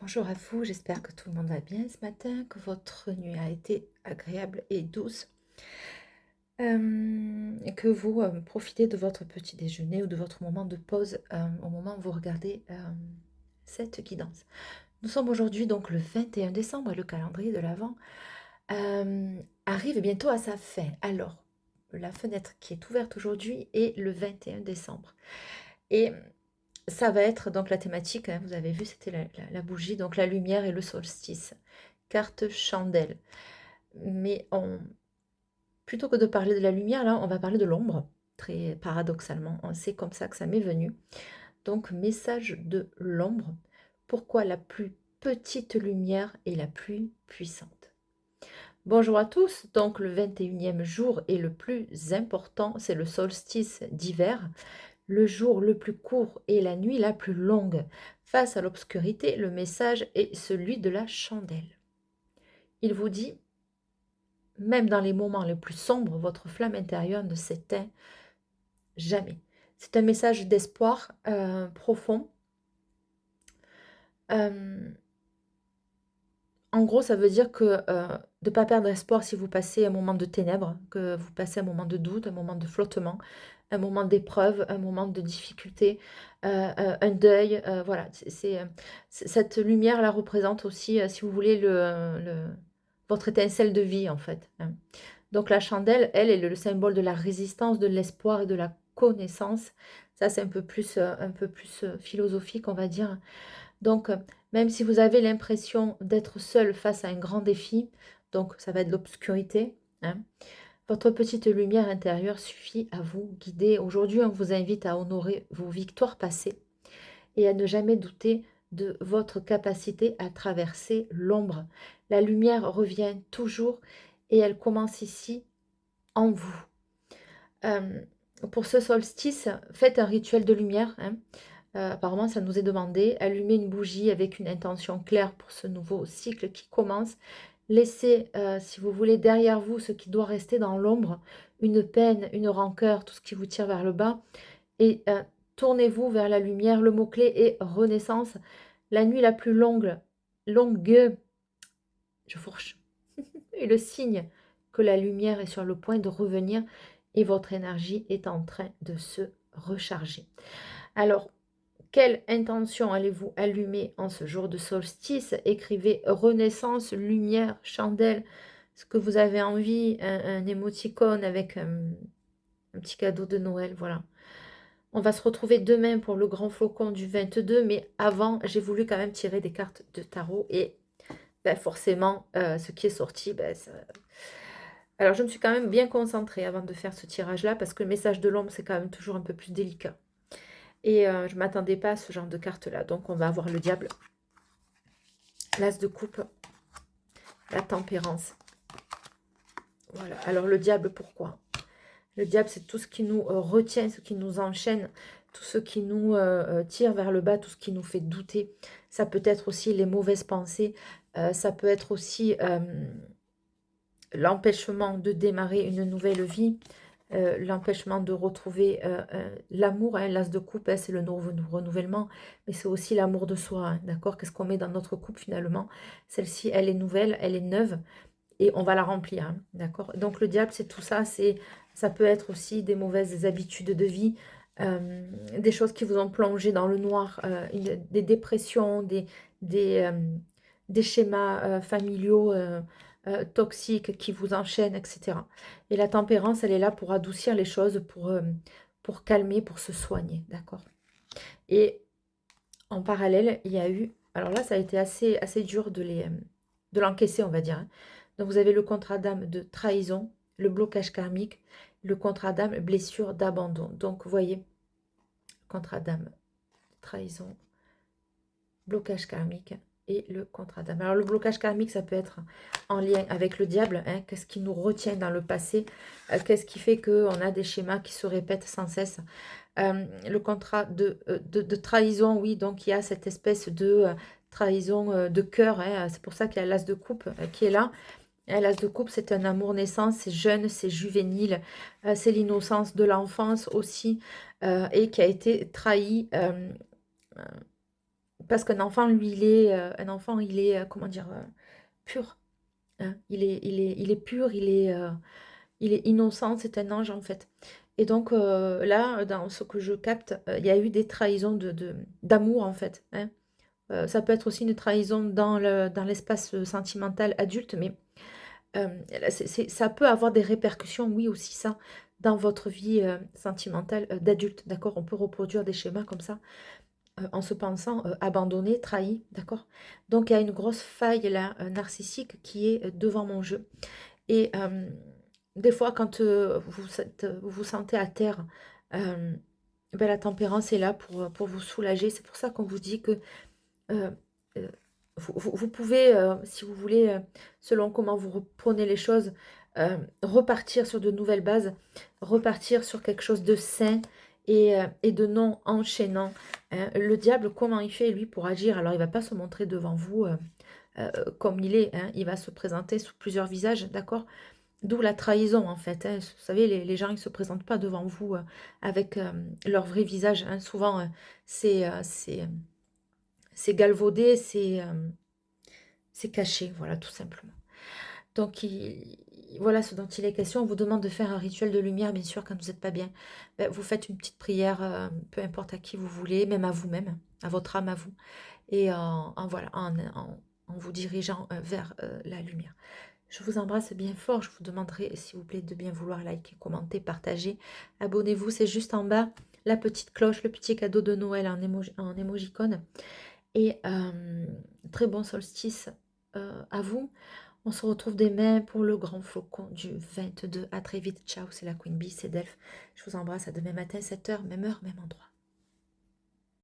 Bonjour à vous, j'espère que tout le monde va bien ce matin, que votre nuit a été agréable et douce, et que vous profitez de votre petit déjeuner ou de votre moment de pause au moment où vous regardez cette guidance. Nous sommes aujourd'hui donc le 21 décembre et le calendrier de l'Avent arrive bientôt à sa fin. Alors, la fenêtre qui est ouverte aujourd'hui est le 21 décembre. Et ça va être donc la thématique, hein, vous avez vu, c'était la bougie, donc la lumière et le solstice. Carte chandelle. Mais plutôt que de parler de la lumière, là, on va parler de l'ombre, très paradoxalement. C'est comme ça que ça m'est venu. Donc, message de l'ombre. Pourquoi la plus petite lumière est la plus puissante? Bonjour à tous. Donc, le 21e jour est le plus important, c'est le solstice d'hiver. Le jour le plus court et la nuit la plus longue. Face à l'obscurité, le message est celui de la chandelle. Il vous dit, même dans les moments les plus sombres, votre flamme intérieure ne s'éteint jamais. C'est un message d'espoir profond. Euh, En gros, ça veut dire que de ne pas perdre espoir si vous passez un moment de ténèbres, que vous passez un moment de doute, un moment de flottement, un moment d'épreuve, un moment de difficulté, un deuil. Voilà, cette lumière-là représente aussi, si vous voulez, votre étincelle de vie, en fait, hein. Donc la chandelle, elle, est le symbole de la résistance, de l'espoir et de la connaissance. Ça, c'est un peu plus philosophique, on va dire. Donc, même si vous avez l'impression d'être seul face à un grand défi, donc ça va être l'obscurité, hein, votre petite lumière intérieure suffit à vous guider. Aujourd'hui, on vous invite à honorer vos victoires passées et à ne jamais douter de votre capacité à traverser l'ombre. La lumière revient toujours et elle commence ici, en vous. Euh, pour ce solstice, faites un rituel de lumière, hein. Apparemment, ça nous est demandé. Allumer une bougie avec une intention claire pour ce nouveau cycle qui commence. Laissez, si vous voulez, derrière vous ce qui doit rester dans l'ombre, une peine, une rancœur, tout ce qui vous tire vers le bas. Et tournez-vous vers la lumière. Le mot-clé est renaissance. La nuit la plus longue, je fourche, est le signe que la lumière est sur le point de revenir et votre énergie est en train de se recharger. Alors, quelle intention allez-vous allumer en ce jour de solstice? Écrivez renaissance, lumière, chandelle, ce que vous avez envie, un émoticône avec un petit cadeau de Noël, voilà. On va se retrouver demain pour le grand flocon du 22, mais avant, j'ai voulu quand même tirer des cartes de tarot et ben, forcément, ce qui est sorti, ben, alors je me suis quand même bien concentrée avant de faire ce tirage-là parce que le message de l'ombre, c'est quand même toujours un peu plus délicat. Et je ne m'attendais pas à ce genre de carte-là. Donc, on va avoir le diable, l'as de coupe, la tempérance. Voilà. Alors, le diable, pourquoi? Le diable, c'est tout ce qui nous retient, ce qui nous enchaîne, tout ce qui nous tire vers le bas, tout ce qui nous fait douter. Ça peut être aussi les mauvaises pensées. Ça peut être aussi l'empêchement de démarrer une nouvelle vie. L'empêchement de retrouver l'amour, hein, l'as de coupe, hein, c'est le renouvellement, mais c'est aussi l'amour de soi, hein, d'accord? Qu'est-ce qu'on met dans notre coupe finalement? Celle-ci, elle est nouvelle, elle est neuve, et on va la remplir, hein, d'accord? Donc le diable, c'est tout ça, ça peut être aussi des mauvaises habitudes de vie, des choses qui vous ont plongé dans le noir, des dépressions, des, euh, des schémas familiaux toxiques qui vous enchaînent, etc. Et la tempérance, elle est là pour adoucir les choses, pour calmer, pour se soigner, d'accord? Et en parallèle, il y a eu... Alors là, ça a été assez dur de l'encaisser, on va dire, hein. Donc, vous avez le contrat d'âme de trahison, le blocage karmique, le contrat d'âme blessure d'abandon. Donc, vous voyez, contrat d'âme, trahison, blocage karmique et le contrat d'âme. Alors, le blocage karmique, ça peut être en lien avec le diable, hein. Qu'est-ce qui nous retient dans le passé? Qu'est-ce qui fait qu'on a des schémas qui se répètent sans cesse? Le contrat de trahison, oui, donc il y a cette espèce de trahison de cœur, hein. C'est pour ça qu'il y a l'as de coupe qui est là. L'as de coupe, c'est un amour naissant, c'est jeune, c'est juvénile, c'est l'innocence de l'enfance aussi, et qui a été trahi Parce qu'un enfant, lui, un enfant, il est, comment dire? Pur, hein. Il est pur, il est innocent, c'est un ange, en fait. Et donc, là, dans ce que je capte, il y a eu des trahisons d'amour, en fait, hein. Ça peut être aussi une trahison dans l'espace, sentimental adulte, mais là, ça peut avoir des répercussions, oui, aussi ça, dans votre vie, sentimentale, d'adulte, d'accord? On peut reproduire des schémas comme ça, en se pensant, abandonné, trahi, d'accord? Donc il y a une grosse faille là, narcissique qui est, devant mon jeu et des fois quand, vous vous sentez à terre, hem, bah, la tempérance est là pour vous soulager. C'est pour ça qu'on vous dit que, heu vous pouvez, si vous voulez, selon comment vous reprenez les choses, repartir sur de nouvelles bases, repartir sur quelque chose de sain et de non enchaînant, hein. Le diable, comment il fait lui pour agir? Alors il va pas se montrer devant vous, comme il est, hein, il va se présenter sous plusieurs visages, d'accord? D'où la trahison en fait, hein. Vous savez les gens ils se présentent pas devant vous, avec, leur vrai visage, hein. Souvent, c'est galvaudé, c'est caché, voilà, tout simplement. Donc voilà ce dont il est question. On vous demande de faire un rituel de lumière, bien sûr, quand vous êtes pas bien. Vous faites une petite prière, peu importe à qui vous voulez, même à vous-même, à votre âme à vous et voilà, en vous dirigeant, vers, la lumière. Je vous embrasse bien fort. Je vous demanderai, s'il vous plaît, de bien vouloir liker, commenter, partager. Abonnez-vous, c'est juste en bas, la petite cloche, le petit cadeau de Noël en émojicône et très bon solstice, à vous. On se retrouve demain pour le grand flocon du 22. À très vite. Ciao, c'est la Queen Bee, c'est Delphes. Je vous embrasse à demain matin, 7 h, même heure, même endroit.